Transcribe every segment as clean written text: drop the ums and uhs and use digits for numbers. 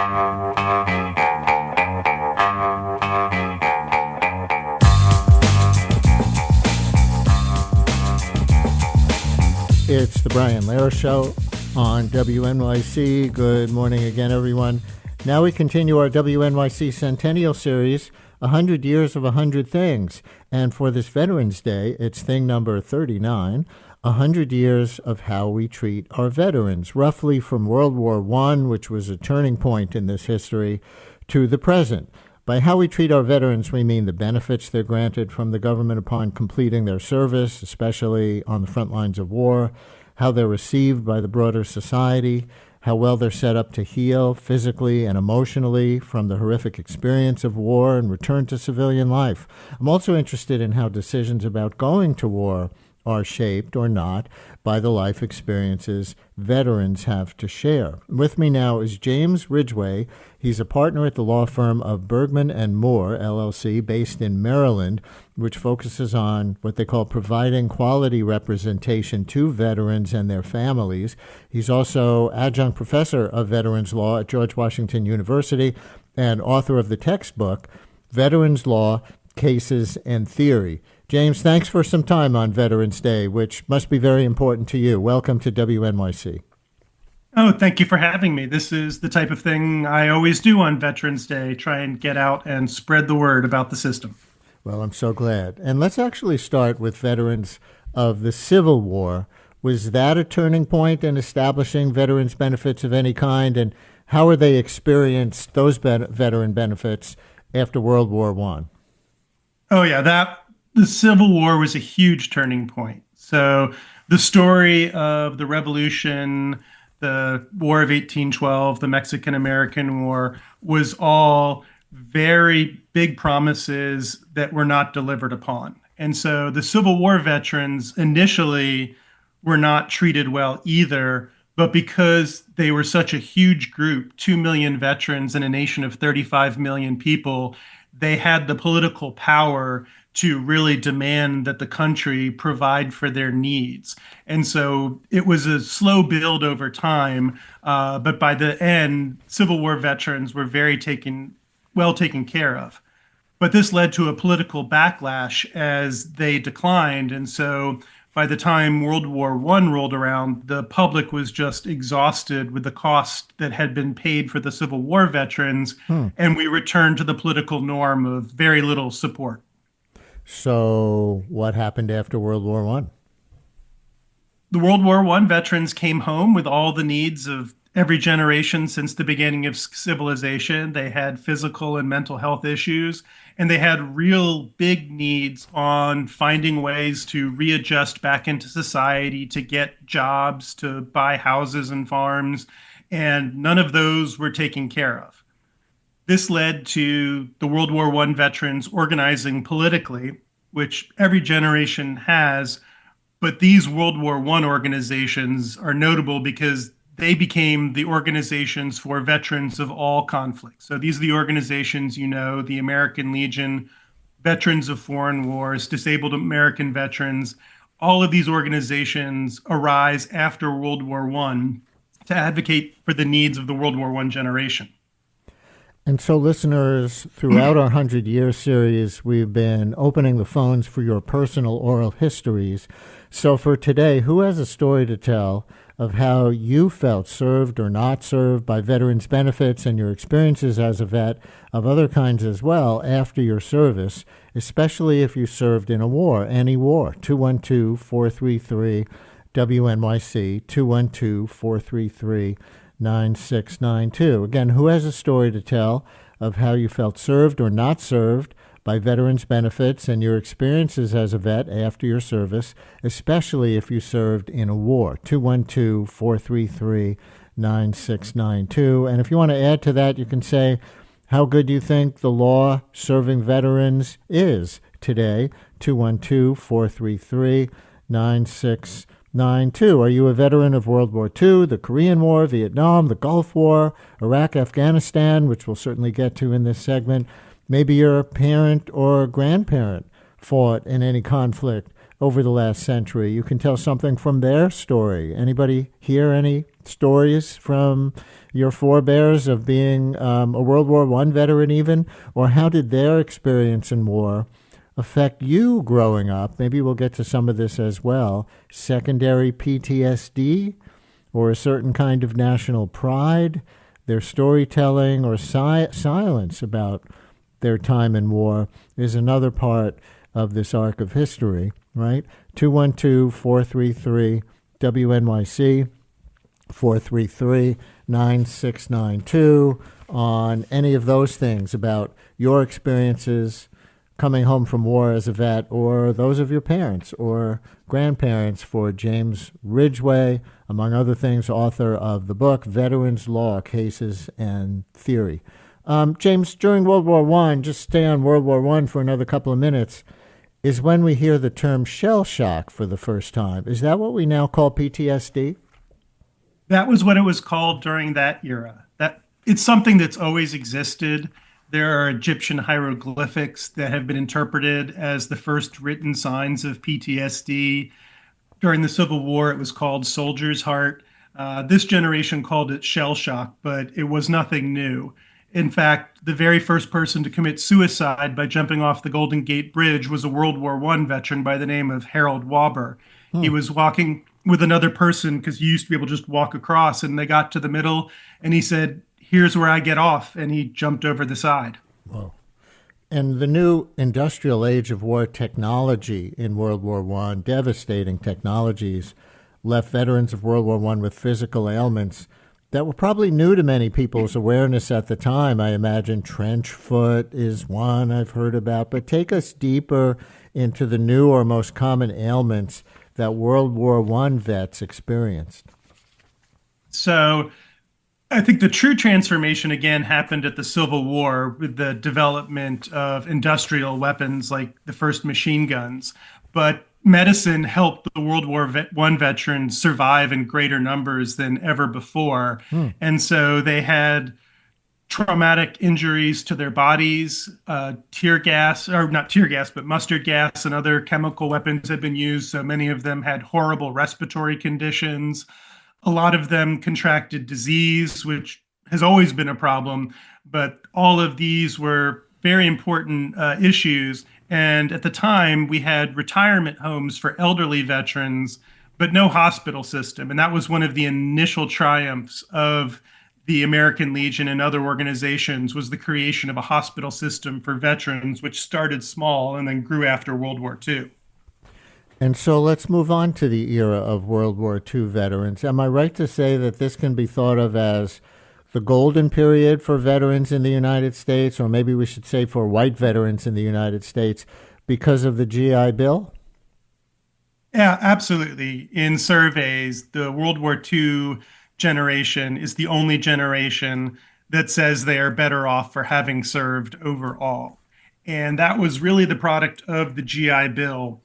It's the Brian Lehrer Show on WNYC. Good morning again, everyone. Now we continue our WNYC Centennial Series, 100 Years of 100 Things. And for this Veterans Day, it's thing number 39, 100 Years of How We Treat Our Veterans, roughly from World War I, which was a turning point in this history, to the present. By how we treat our veterans, we mean the benefits they're granted from the government upon completing their service, especially on the front lines of war, how they're received by the broader society, how well they're set up to heal physically and emotionally from the horrific experience of war and return to civilian life. I'm also interested in how decisions about going to war are shaped or not by the life experiences veterans have to share. With me now is James Ridgway. He's a partner at the law firm of Bergmann Moore, LLC, based in Maryland, which focuses on what they call providing quality representation to veterans and their families. He's also adjunct professor of veterans law at George Washington University and author of the textbook, Veterans Law, Cases and Theory. James, thanks for some time on Veterans Day, which must be very important to you. Welcome to WNYC. Oh, thank you for having me. This is the type of thing I always do on Veterans Day, try and get out and spread the word about the system. Well, I'm so glad. And let's actually start with veterans of the Civil War. Was that a turning point in establishing veterans benefits of any kind? And how are they experienced, those veteran benefits, after World War I? Oh, yeah, the Civil War was a huge turning point. So the story of the Revolution, the War of 1812, the Mexican-American War, was all very big promises that were not delivered upon. And so the Civil War veterans initially were not treated well either, but because they were such a huge group, 2 million veterans in a nation of 35 million people, they had the political power to really demand that the country provide for their needs. And so it was a slow build over time, but by the end, Civil War veterans were well taken care of. But this led to a political backlash as they declined. And so by the time World War I rolled around, the public was just exhausted with the cost that had been paid for the Civil War veterans, and we returned to the political norm of very little support. So what happened after World War I? The World War I veterans came home with all the needs of every generation since the beginning of civilization. They had physical and mental health issues, and they had real big needs on finding ways to readjust back into society, to get jobs, to buy houses and farms, and none of those were taken care of. This led to the World War I veterans organizing politically, which every generation has, but these World War I organizations are notable because they became the organizations for veterans of all conflicts. So these are the organizations, the American Legion, Veterans of Foreign Wars, Disabled American Veterans. All of these organizations arise after World War I to advocate for the needs of the World War I generation. And so, listeners, throughout our 100 Year series, we've been opening the phones for your personal oral histories. So for today, who has a story to tell of how you felt served or not served by veterans' benefits and your experiences as a vet of other kinds as well after your service, especially if you served in a war, any war? 212-433-WNYC, 212-433-9692. Again, who has a story to tell of how you felt served or not served by veterans' benefits and your experiences as a vet after your service, especially if you served in a war? 212-433-9692. And if you want to add to that, you can say how good you think the law serving veterans is today. 212-433-9692. Are you a veteran of World War II, the Korean War, Vietnam, the Gulf War, Iraq, Afghanistan, which we'll certainly get to in this segment? Maybe your parent or grandparent fought in any conflict over the last century. You can tell something from their story. Anybody hear any stories from your forebears of being a World War One veteran, even, or how did their experience in war affect you growing up? Maybe we'll get to some of this as well. Secondary PTSD, or a certain kind of national pride, their storytelling or silence about their time in war is another part of this arc of history, right? 212-433-WNYC, 433-9692 on any of those things about your experiences coming home from war as a vet, or those of your parents or grandparents. For James Ridgway, among other things, author of the book Veterans Law, Cases and Theory. James, during World War I, just stay on World War I for another couple of minutes, is when we hear the term shell shock for the first time. Is that what we now call PTSD? That was what it was called during that era. That it's something that's always existed. There are Egyptian hieroglyphics that have been interpreted as the first written signs of PTSD. During the Civil War, it was called soldier's heart. This generation called it shell shock, but it was nothing new. In fact, the very first person to commit suicide by jumping off the Golden Gate Bridge was a World War I veteran by the name of Harold Wauber. He was walking with another person because you used to be able to just walk across, and they got to the middle, and he said, "Here's where I get off," and he jumped over the side. Whoa. And the new industrial age of war technology in World War I, devastating technologies, left veterans of World War I with physical ailments that were probably new to many people's awareness at the time. I imagine trench foot is one I've heard about, but take us deeper into the new or most common ailments that World War I vets experienced. So I think the true transformation again happened at the Civil War with the development of industrial weapons like the first machine guns. But medicine helped the World War I veterans survive in greater numbers than ever before. And so they had traumatic injuries to their bodies, tear gas, or not tear gas, but mustard gas and other chemical weapons had been used. So many of them had horrible respiratory conditions. A lot of them contracted disease, which has always been a problem. But all of these were very important issues. And at the time, we had retirement homes for elderly veterans, but no hospital system. And that was one of the initial triumphs of the American Legion and other organizations, was the creation of a hospital system for veterans, which started small and then grew after World War II. And so let's move on to the era of World War II veterans. Am I right to say that this can be thought of as the golden period for veterans in the United States, or maybe we should say for white veterans in the United States, because of the GI Bill? Yeah, absolutely. In surveys, the World War II generation is the only generation that says they are better off for having served overall. And that was really the product of the GI Bill,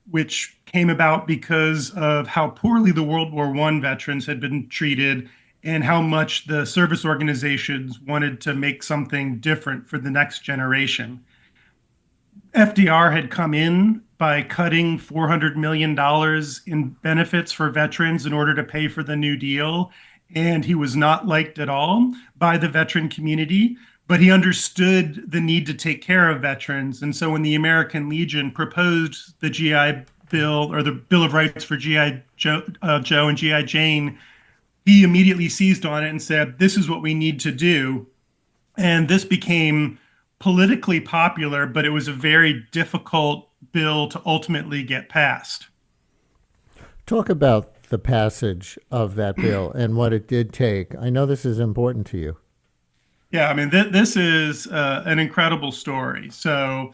which came about because of how poorly the World War I veterans had been treated and how much the service organizations wanted to make something different for the next generation. FDR had come in by cutting $400 million in benefits for veterans in order to pay for the New Deal. And he was not liked at all by the veteran community, but he understood the need to take care of veterans. And so when the American Legion proposed the GI Bill, or the Bill of Rights for GI Joe and GI Jane, he immediately seized on it and said, this is what we need to do. And this became politically popular, but it was a very difficult bill to ultimately get passed. Talk about the passage of that bill and what it did take. I know this is important to you. Yeah, I mean, this is an incredible story. So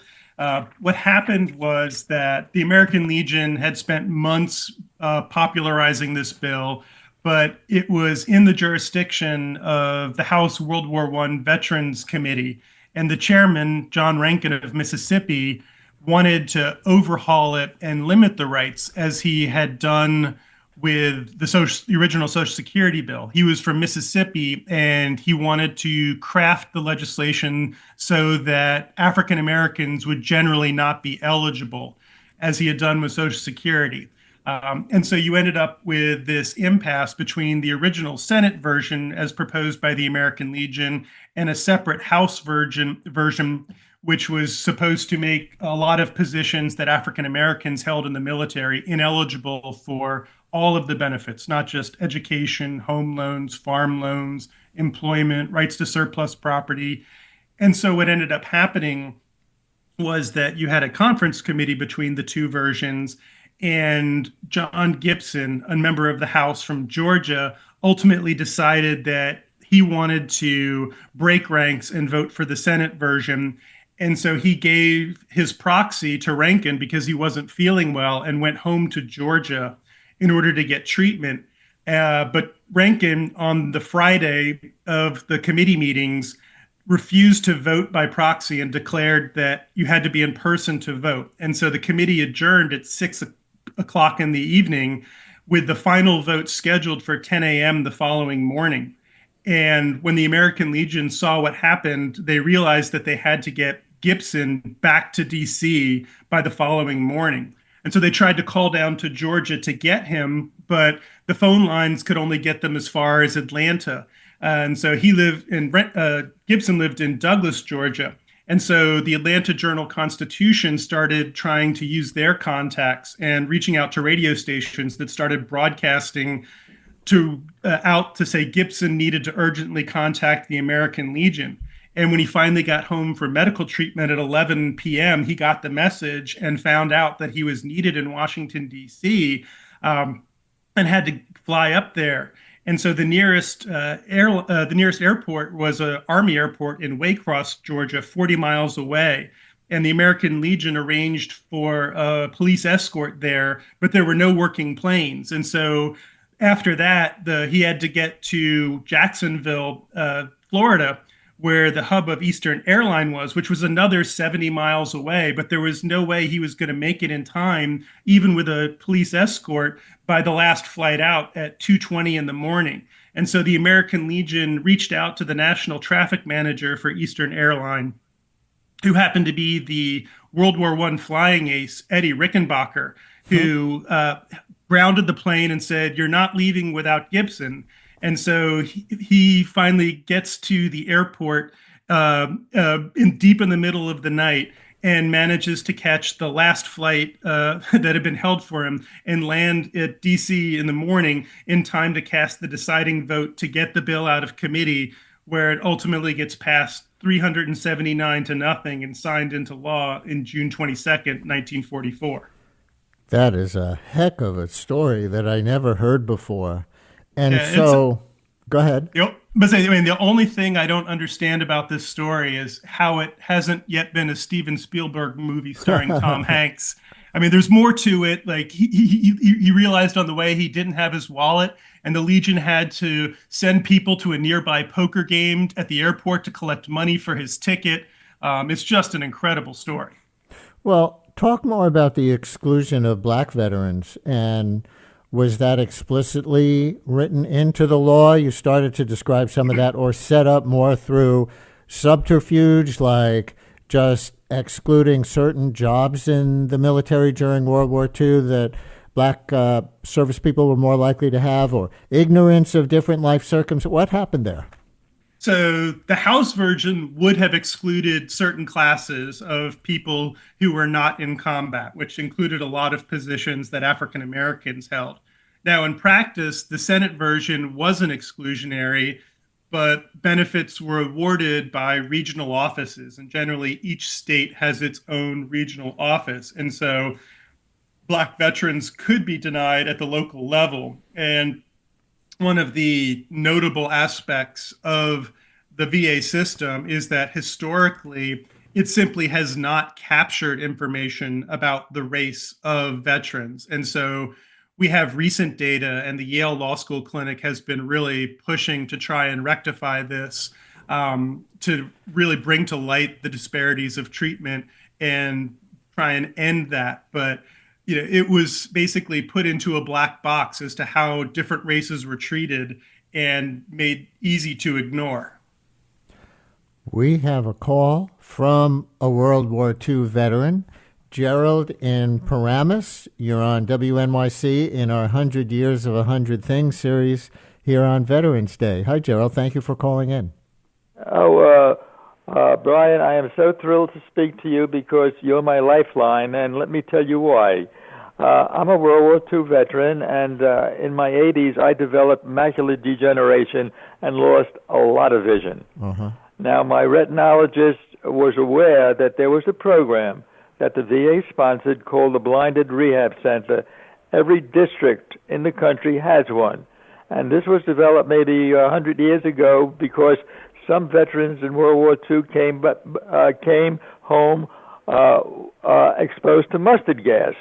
what happened was that the American Legion had spent months popularizing this bill, but it was in the jurisdiction of the House World War I Veterans Committee. And the chairman, John Rankin of Mississippi, wanted to overhaul it and limit the rights as he had done with the original Social Security bill. He was from Mississippi, and he wanted to craft the legislation so that African Americans would generally not be eligible, as he had done with Social Security. And so you ended up with this impasse between the original Senate version as proposed by the American Legion and a separate House version, which was supposed to make a lot of positions that African Americans held in the military ineligible for all of the benefits, not just education, home loans, farm loans, employment, rights to surplus property. And so what ended up happening was that you had a conference committee between the two versions, and John Gibson, a member of the House from Georgia, ultimately decided that he wanted to break ranks and vote for the Senate version. And so he gave his proxy to Rankin because he wasn't feeling well and went home to Georgia in order to get treatment. But Rankin, on the Friday of the committee meetings, refused to vote by proxy and declared that you had to be in person to vote. And so the committee adjourned at 6 o'clock in the evening with the final vote scheduled for 10 a.m. the following morning. And when the American Legion saw what happened, they realized that they had to get Gibson back to D.C. by the following morning. And so they tried to call down to Georgia to get him, but the phone lines could only get them as far as Atlanta. And so Gibson lived in Douglas, Georgia. And so the Atlanta Journal-Constitution started trying to use their contacts and reaching out to radio stations that started broadcasting out to say Gibson needed to urgently contact the American Legion. And when he finally got home for medical treatment at 11 p.m., he got the message and found out that he was needed in Washington, D.C., and had to fly up there. And so the nearest airport was an Army airport in Waycross, Georgia, 40 miles away. And the American Legion arranged for a police escort there, but there were no working planes. And so after that, he had to get to Jacksonville, Florida, where the hub of Eastern Airline was, which was another 70 miles away. But there was no way he was going to make it in time, even with a police escort, by the last flight out at 2:20 in the morning. And so the American Legion reached out to the national traffic manager for Eastern Airline, who happened to be the World War I flying ace, Eddie Rickenbacker, who grounded the plane and said, "You're not leaving without Gibson." And so he finally gets to the airport deep in the middle of the night and manages to catch the last flight that had been held for him and land at D.C. in the morning in time to cast the deciding vote to get the bill out of committee, where it ultimately gets passed 379 to nothing and signed into law in June 22nd, 1944. That is a heck of a story that I never heard before. And Yeah, so, go ahead. But I mean, the only thing I don't understand about this story is how it hasn't yet been a Steven Spielberg movie starring Tom Hanks. I mean, there's more to it. Like he realized on the way he didn't have his wallet, and the Legion had to send people to a nearby poker game at the airport to collect money for his ticket. It's just an incredible story. Well, talk more about the exclusion of black veterans, and was that explicitly written into the law? You started to describe some of that, or set up more through subterfuge, like just excluding certain jobs in the military during World War II that black service people were more likely to have, or ignorance of different life circumstances. What happened there? So the House version would have excluded certain classes of people who were not in combat, which included a lot of positions that African Americans held. Now, in practice, the Senate version wasn't exclusionary, but benefits were awarded by regional offices. And generally, each state has its own regional office. And so Black veterans could be denied at the local level. And one of the notable aspects of the VA system is that historically, it simply has not captured information about the race of veterans. And so we have recent data, and the Yale Law School Clinic has been really pushing to try and rectify this, to really bring to light the disparities of treatment and try and end that. But it was basically put into a black box as to how different races were treated and made easy to ignore. We have a call from a World War II veteran, Gerald in Paramus. You're on WNYC in our 100 Years of 100 Things series here on Veterans Day. Hi, Gerald. Thank you for calling in. Brian, I am so thrilled to speak to you because you're my lifeline, and let me tell you why. I'm a World War II veteran, and in my 80s, I developed macular degeneration and lost a lot of vision. Uh-huh. Now, my retinologist was aware that there was a program that the VA sponsored called the Blinded Rehab Center. Every district in the country has one. And this was developed maybe 100 years ago because some veterans in World War II came home exposed to mustard gas.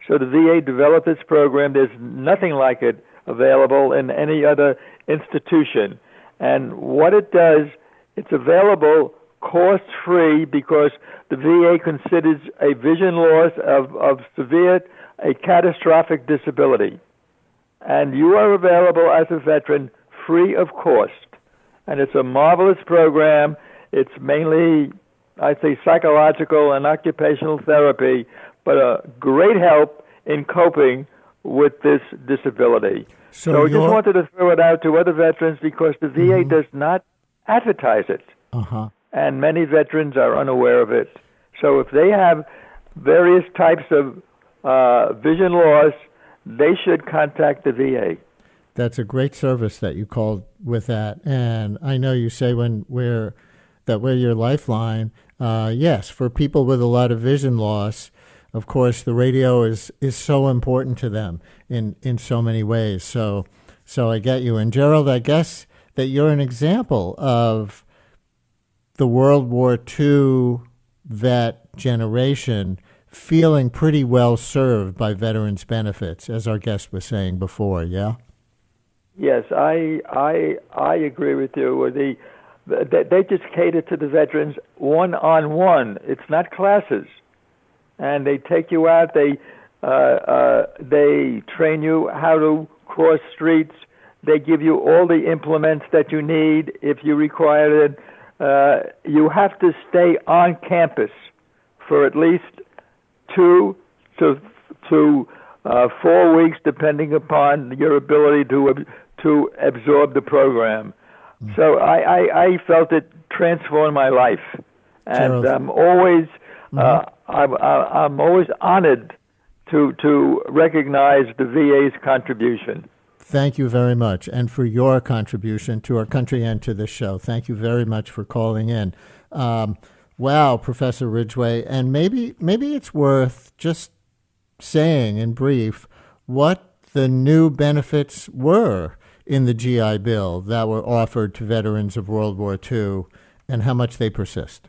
So the VA developed this program. There's nothing like it available in any other institution. And what it does, it's available cost-free because the VA considers a vision loss of severe, a catastrophic disability. And you are available as a veteran free of cost. And it's a marvelous program. It's mainly, I'd say, psychological and occupational therapy, but a great help in coping with this disability. So I just wanted to throw it out to other veterans because the VA does not advertise it. Uh-huh. And many veterans are unaware of it. So if they have various types of vision loss, they should contact the VA. That's a great service that you called with that. And I know you say we're your lifeline. Yes, for people with a lot of vision loss, of course, the radio is so important to them in so many ways. So I get you. And Gerald, I guess that you're an example of the World War II vet generation feeling pretty well served by veterans benefits, as our guest was saying before, yeah? Yes, I agree with you. They just cater to the veterans one-on-one. It's not classes. And they take you out, they train you how to cross streets, they give you all the implements that you need if you require it. You have to stay on campus for at least 2 to 4 weeks, depending upon your ability to absorb the program. Mm-hmm. So I felt it transformed my life, and I'm always I'm always honored to recognize the VA's contribution. Thank you very much, and for your contribution to our country and to this show. Thank you very much for calling in. Wow, Professor Ridgway, and maybe it's worth just saying in brief what the new benefits were in the GI Bill that were offered to veterans of World War II and how much they persist.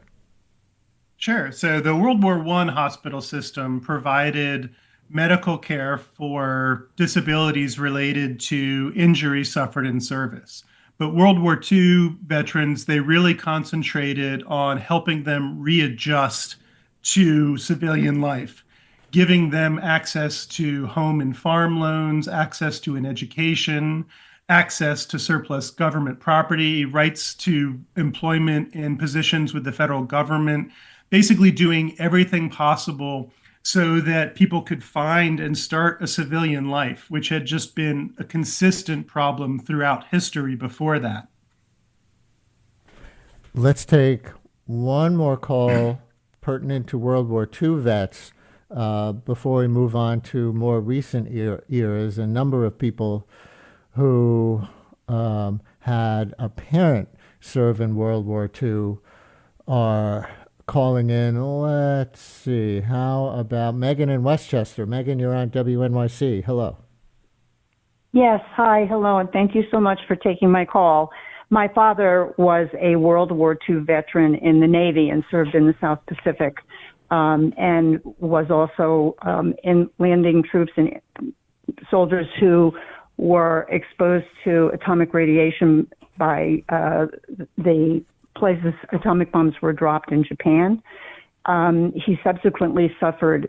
Sure. So the World War I hospital system provided medical care for disabilities related to injuries suffered in service. But World War II veterans, they really concentrated on helping them readjust to civilian life, giving them access to home and farm loans, access to an education, access to surplus government property, rights to employment in positions with the federal government, basically doing everything possible so that people could find and start a civilian life, which had just been a consistent problem throughout history before that. Let's take one more call pertinent to World War II vets before we move on to more recent eras. A number of people who had a parent serve in World War II are calling in. Let's see. How about Megan in Westchester? Megan, you're on WNYC. Hello. Yes. Hi. Hello. And thank you so much for taking my call. My father was a World War II veteran in the Navy and served in the South Pacific, and was also in landing troops and soldiers who were exposed to atomic radiation by the places atomic bombs were dropped in Japan. He subsequently suffered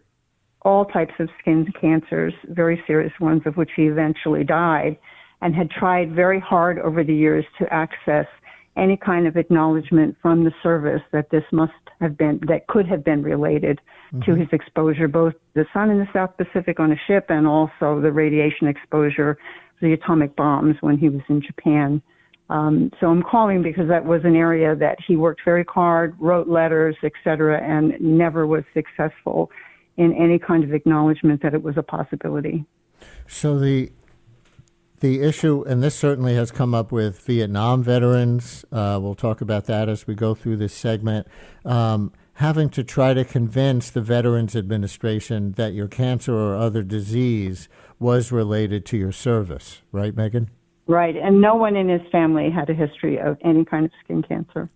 all types of skin cancers, very serious ones, of which he eventually died, and had tried very hard over the years to access any kind of acknowledgement from the service that this could have been related to his exposure, both the sun in the South Pacific on a ship and also the radiation exposure, the atomic bombs when he was in Japan. So I'm calling because that was an area that he worked very hard, wrote letters, etc., and never was successful in any kind of acknowledgement that it was a possibility. So the issue, and this certainly has come up with Vietnam veterans, we'll talk about that as we go through this segment, having to try to convince the Veterans Administration that your cancer or other disease was related to your service, right, Megan? Right, and no one in his family had a history of any kind of skin cancer.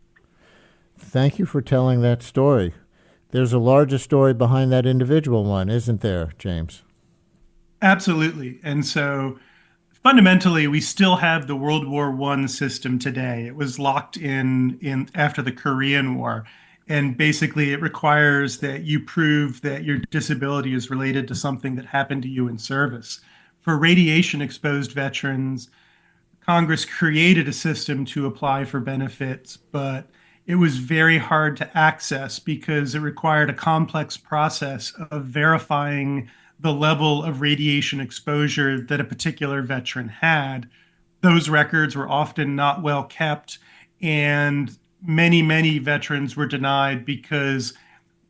Thank you for telling that story. There's a larger story behind that individual one, isn't there, James? Absolutely. And so fundamentally, we still have the World War I system today. It was locked in after the Korean War. And basically, it requires that you prove that your disability is related to something that happened to you in service. For radiation-exposed veterans, Congress created a system to apply for benefits, but it was very hard to access because it required a complex process of verifying the level of radiation exposure that a particular veteran had. Those records were often not well kept, and many veterans were denied because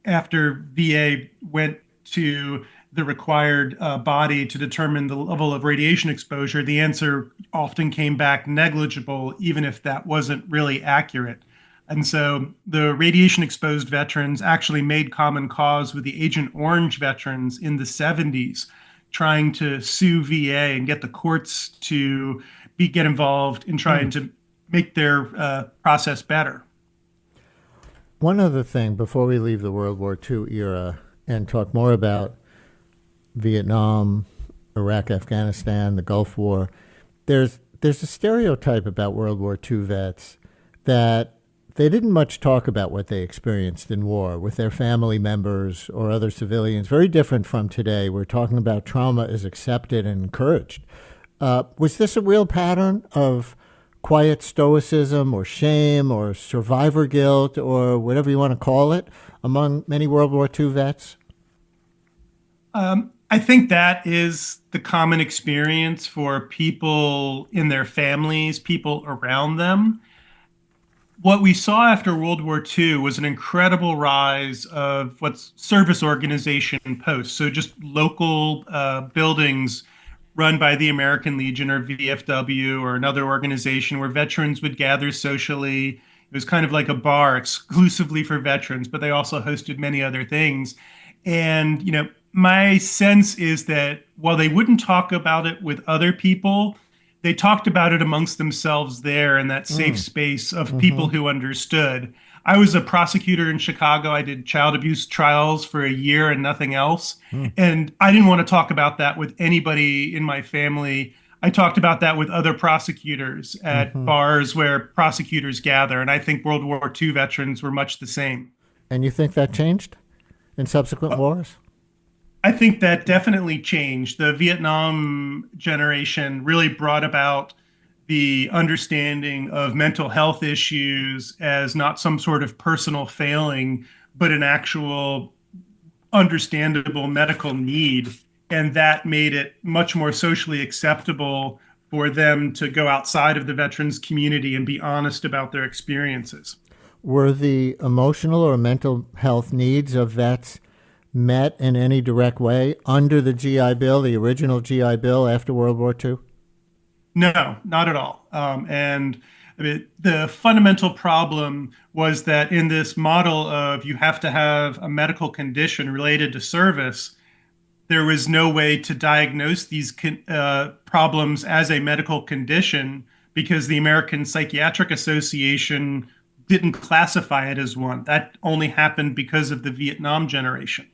after VA went to the required body to determine the level of radiation exposure, the answer often came back negligible, even if that wasn't really accurate. And so the radiation exposed veterans actually made common cause with the Agent Orange veterans in the 70s, trying to sue VA and get the courts to get involved in trying to make their process better. One other thing before we leave the World War II era and talk more about Vietnam, Iraq, Afghanistan, the Gulf War, there's a stereotype about World War II vets that they didn't much talk about what they experienced in war with their family members or other civilians. Very different from today. We're talking about trauma is accepted and encouraged. Was this a real pattern of quiet stoicism or shame or survivor guilt or whatever you want to call it among many World War II vets? I think that is the common experience for people in their families, people around them. What we saw after World War II was an incredible rise of what's service organization posts. So just local buildings run by the American Legion or VFW or another organization where veterans would gather socially. It was kind of like a bar exclusively for veterans, but they also hosted many other things. And, my sense is that while they wouldn't talk about it with other people, they talked about it amongst themselves there in that safe space of people who understood. I was a prosecutor in Chicago. I did child abuse trials for a year and nothing else. And I didn't want to talk about that with anybody in my family. I talked about that with other prosecutors at bars where prosecutors gather. And I think World War II veterans were much the same. And you think that changed in subsequent wars? I think that definitely changed. The Vietnam generation really brought about the understanding of mental health issues as not some sort of personal failing, but an actual understandable medical need. And that made it much more socially acceptable for them to go outside of the veterans community and be honest about their experiences. Were the emotional or mental health needs of vets met in any direct way under the GI Bill, the original GI Bill after World War II? No, not at all. And I mean, the fundamental problem was that in this model of you have to have a medical condition related to service, there was no way to diagnose these problems as a medical condition because the American Psychiatric Association didn't classify it as one. That only happened because of the Vietnam generation.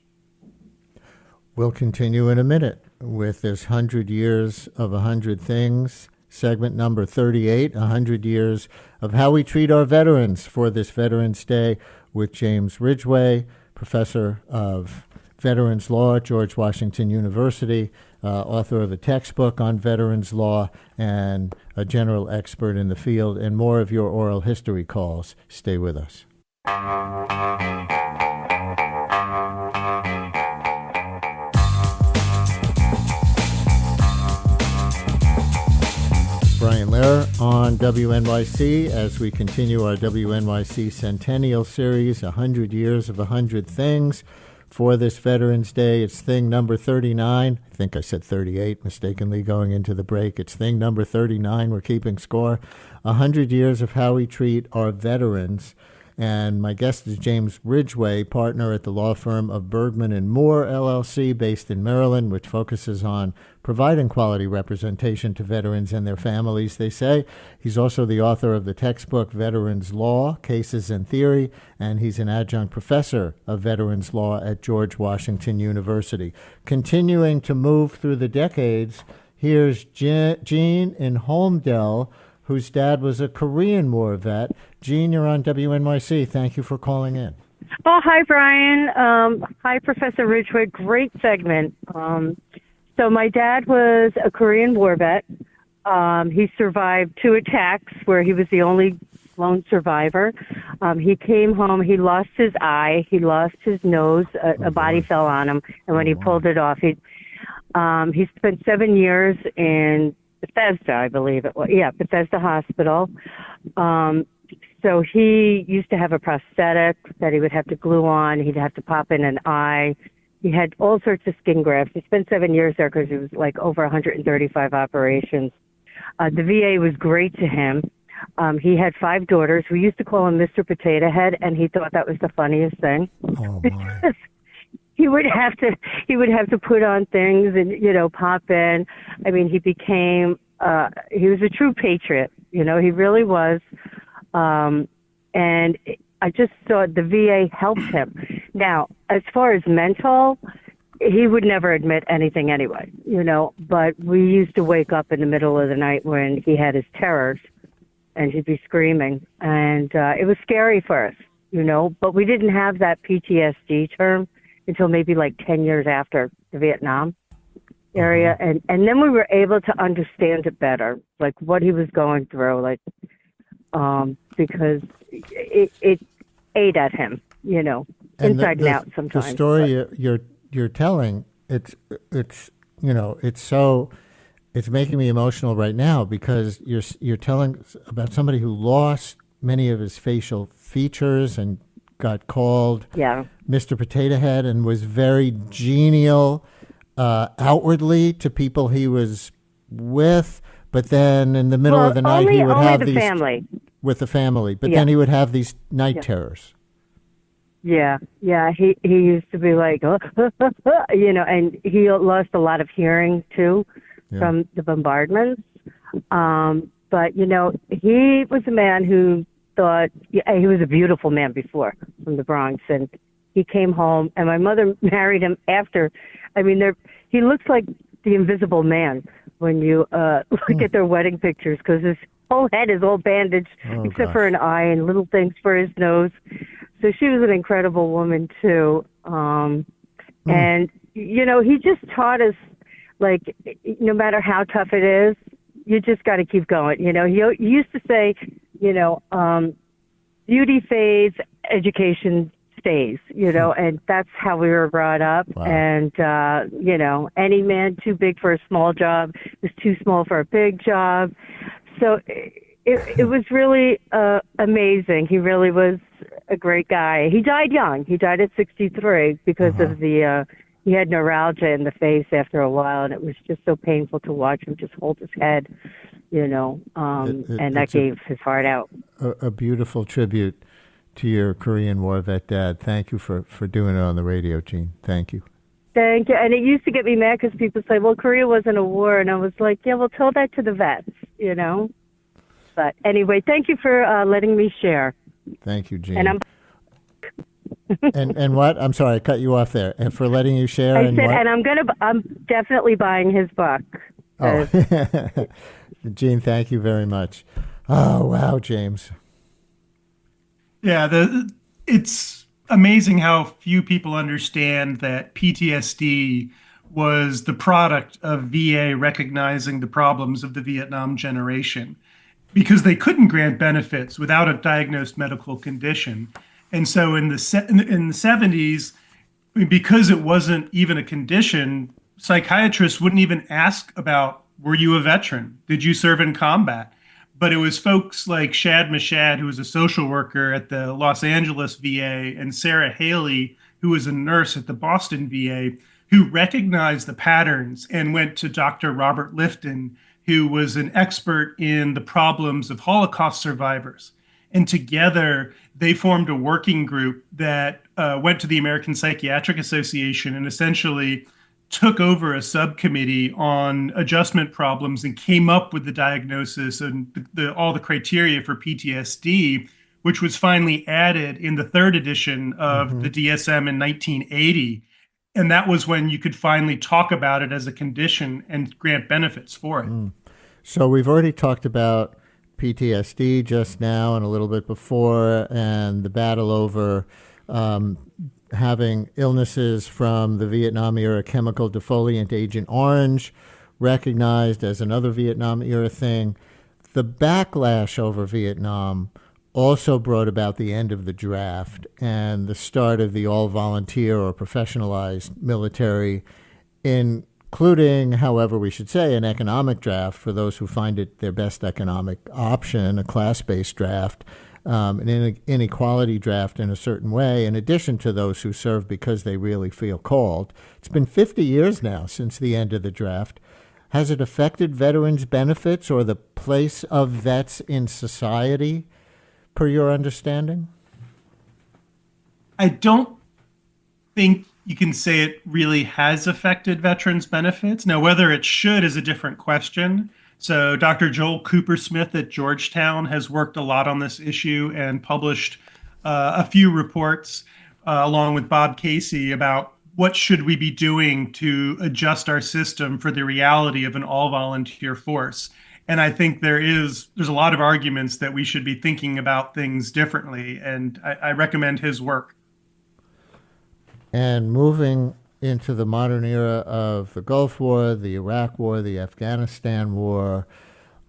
We'll continue in a minute with this 100 Years of 100 Things, segment number 38, 100 Years of How We Treat Our Veterans for this Veterans Day with James Ridgway, professor of Veterans Law at George Washington University, author of a textbook on veterans law, and a general expert in the field, and more of your oral history calls. Stay with us. Brian Lehrer on WNYC as we continue our WNYC Centennial Series, 100 Years of 100 Things. For this Veterans Day, it's thing number 39. I think I said 38 mistakenly going into the break. It's thing number 39. We're keeping score. 100 years of how we treat our veterans. And my guest is James Ridgway, partner at the law firm of Bergmann Moore, LLC, based in Maryland, which focuses on providing quality representation to veterans and their families, they say. He's also the author of the textbook Veterans Law, Cases and Theory, and he's an adjunct professor of veterans law at George Washington University. Continuing to move through the decades, here's Jean in Holmdel, whose dad was a Korean War vet. Jean, you're on WNYC. Thank you for calling in. Oh, hi, Brian. Hi, Professor Ridgway. Great segment. So my dad was a Korean War vet. He survived 2 attacks where he was the only lone survivor. He came home. He lost his eye. He lost his nose. A body fell on him. And when he pulled it off, he spent 7 years in Bethesda, I believe it was. Yeah, Bethesda Hospital. So he used to have a prosthetic that he would have to glue on. He'd have to pop in an eye. He had all sorts of skin grafts. He spent 7 years there because it was like over 135 operations. The VA was great to him. He had 5 daughters. We used to call him Mr. Potato Head, and he thought that was the funniest thing. Oh, my. He would have to put on things and, pop in. I mean, he was a true patriot. He really was. And I just thought the VA helped him. Now, as far as mental, he would never admit anything anyway, but we used to wake up in the middle of the night when he had his terrors and he'd be screaming. And it was scary for us, but we didn't have that PTSD term until maybe like 10 years after the Vietnam area. And then we were able to understand it better, like what he was going through, because it ate at him, inside and out sometimes. The story you're telling, it's making me emotional right now because you're telling about somebody who lost many of his facial features and got called Mr. Potato Head and was very genial outwardly to people he was with, but then in the middle of the night he would have these family. With the family, but then he would have these night terrors. Yeah. He used to be like, and he lost a lot of hearing too from the bombardments. But he was a man who thought he was a beautiful man before from the Bronx, and he came home, and my mother married him after. I mean, he looks like the Invisible Man when you look at their wedding pictures, because his whole head is all bandaged except for an eye and little things for his nose. So she was an incredible woman too. And he just taught us, like, no matter how tough it is, you just got to keep going. He used to say, beauty fades, education stays, and that's how we were brought up. Wow. And, any man too big for a small job is too small for a big job. So it was really amazing. He really was a great guy. He died young. He died at 63 because of he had neuralgia in the face after a while, and it was just so painful to watch him just hold his head, and that gave his heart out. A beautiful tribute to your Korean War vet dad. Thank you for doing it on the radio, Jean. Thank you. Thank you. And it used to get me mad because people say, well, Korea wasn't a war. And I was like, yeah, well, tell that to the vets, But anyway, thank you for letting me share. Thank you, Jean. And and what? I'm sorry, I cut you off there. And for letting you share. I said, and I'm definitely buying his book. Oh, Jean, thank you very much. Oh, wow, James. Yeah, it's amazing how few people understand that PTSD was the product of VA recognizing the problems of the Vietnam generation, because they couldn't grant benefits without a diagnosed medical condition. And so in the 70s, because it wasn't even a condition, psychiatrists wouldn't even ask about, were you a veteran? Did you serve in combat? But it was folks like Shad Mashad, who was a social worker at the Los Angeles VA, and Sarah Haley, who was a nurse at the Boston VA, who recognized the patterns and went to Dr. Robert Lifton, who was an expert in the problems of Holocaust survivors. And together, they formed a working group that went to the American Psychiatric Association and essentially took over a subcommittee on adjustment problems and came up with the diagnosis and all the criteria for PTSD, which was finally added in the third edition of the DSM in 1980. And that was when you could finally talk about it as a condition and grant benefits for it. So we've already talked about PTSD just now and a little bit before, and the battle over having illnesses from the Vietnam era chemical defoliant Agent Orange recognized as another Vietnam era thing. The backlash over Vietnam also brought about the end of the draft and the start of the all-volunteer or professionalized military, including, however we should say, an economic draft for those who find it their best economic option, a class-based draft, an inequality draft in a certain way, in addition to those who serve because they really feel called. It's been 50 years now since the end of the draft. Has it affected veterans' benefits or the place of vets in society, per your understanding? I don't think you can say it really has affected veterans' benefits. Now, whether it should is a different question. So Dr. Joel Coopersmith at Georgetown has worked a lot on this issue and published a few reports along with Bob Casey about what should we be doing to adjust our system for the reality of an all-volunteer force. And I think there's a lot of arguments that we should be thinking about things differently, and I recommend his work. And moving into the modern era of the Gulf War, the Iraq War, the Afghanistan War,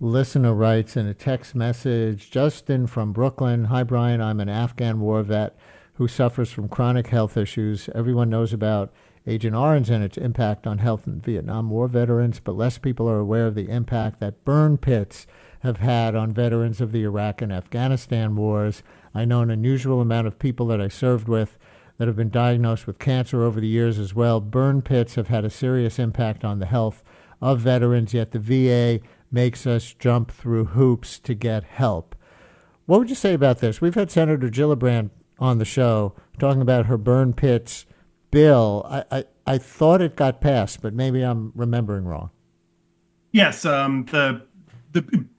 listener writes in a text message, Justin from Brooklyn, hi Brian, I'm an Afghan war vet who suffers from chronic health issues. Everyone knows about Agent Orange and its impact on health in Vietnam War veterans, but less people are aware of the impact that burn pits have had on veterans of the Iraq and Afghanistan wars. I know an unusual amount of people that I served with that have been diagnosed with cancer over the years as well. Burn pits have had a serious impact on the health of veterans, yet the VA makes us jump through hoops to get help. What would you say about this? We've had Senator Gillibrand on the show talking about her burn pits bill. I thought it got passed, but maybe I'm remembering wrong. Yes, the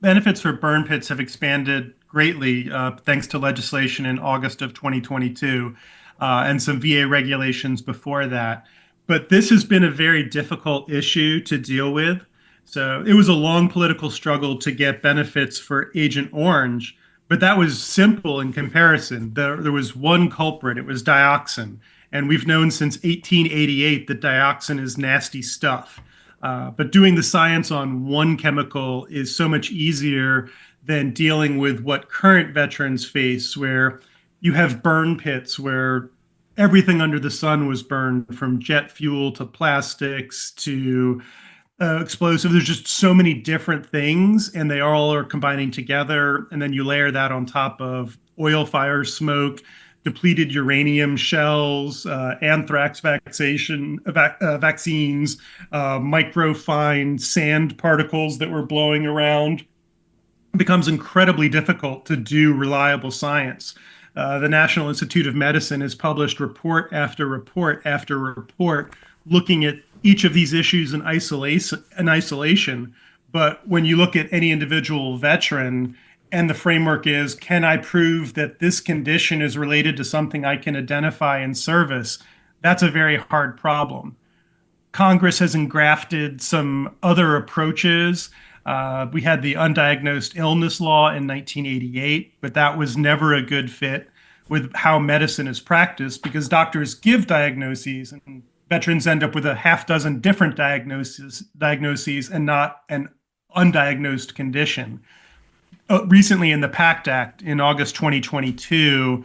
benefits for burn pits have expanded greatly thanks to legislation in August of 2022 and some VA regulations before that. But this has been a very difficult issue to deal with. So it was a long political struggle to get benefits for Agent Orange, but that was simple in comparison. There was one culprit, it was dioxin. And we've known since 1888 that dioxin is nasty stuff. But doing the science on one chemical is so much easier than dealing with what current veterans face, where you have burn pits where everything under the sun was burned, from jet fuel to plastics to explosive. There's just so many different things, and they all are combining together. And then you layer that on top of oil fire smoke, depleted uranium shells, anthrax vaccines, microfine sand particles that were blowing around. It becomes incredibly difficult to do reliable science. The National Institute of Medicine has published report after report after report looking at each of these issues in isolation. But when you look at any individual veteran, and the framework is, can I prove that this condition is related to something I can identify in service? That's a very hard problem. Congress has engrafted some other approaches. We had the undiagnosed illness law in 1988, but that was never a good fit with how medicine is practiced, because doctors give diagnoses and veterans end up with a half dozen different diagnoses and not an undiagnosed condition. Recently in the PACT Act in August 2022,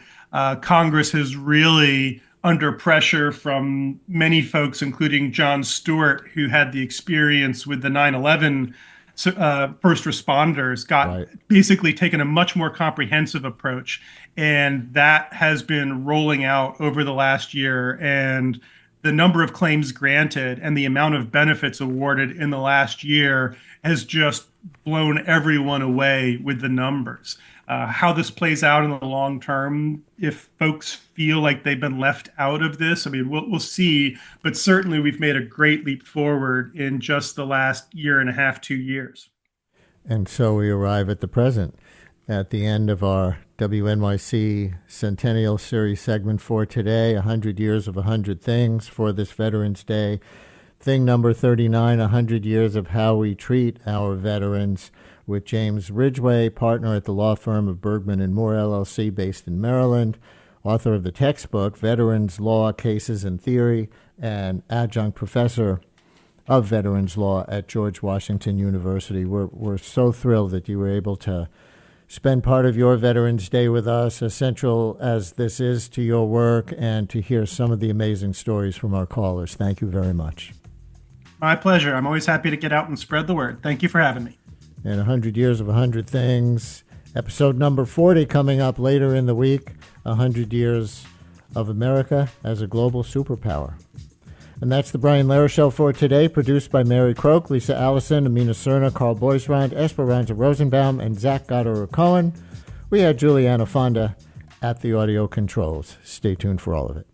Congress has really, under pressure from many folks, including Jon Stewart, who had the experience with the 9/11 first responders, basically taken a much more comprehensive approach. And that has been rolling out over the last year. And the number of claims granted and the amount of benefits awarded in the last year has just blown everyone away with the numbers. How this plays out in the long term, if folks feel like they've been left out of this, I mean, we'll see. But certainly we've made a great leap forward in just the last year and a half, 2 years. And so we arrive at the present, at the end of our WNYC Centennial Series segment for today, 100 Years of 100 Things for this Veterans Day. Thing number 39, 100 Years of How We Treat Our Veterans, with James Ridgway, partner at the law firm of Bergmann Moore, LLC, based in Maryland, author of the textbook, Veterans Law, Cases and Theory, and adjunct professor of Veterans Law at George Washington University. We're so thrilled that you were able to spend part of your Veterans Day with us, essential as this is to your work, and to hear some of the amazing stories from our callers. Thank you very much. My pleasure. I'm always happy to get out and spread the word. Thank you for having me. And 100 Years of 100 Things, episode number 40 coming up later in the week, 100 Years of America as a Global Superpower. And that's the Brian Lehrer Show for today, produced by Mary Croak, Lisa Allison, Amina Cerna, Carl Boisrand, Esperanza Rosenbaum, and Zach Goddard-Cohen. We had Juliana Fonda at the audio controls. Stay tuned for all of it.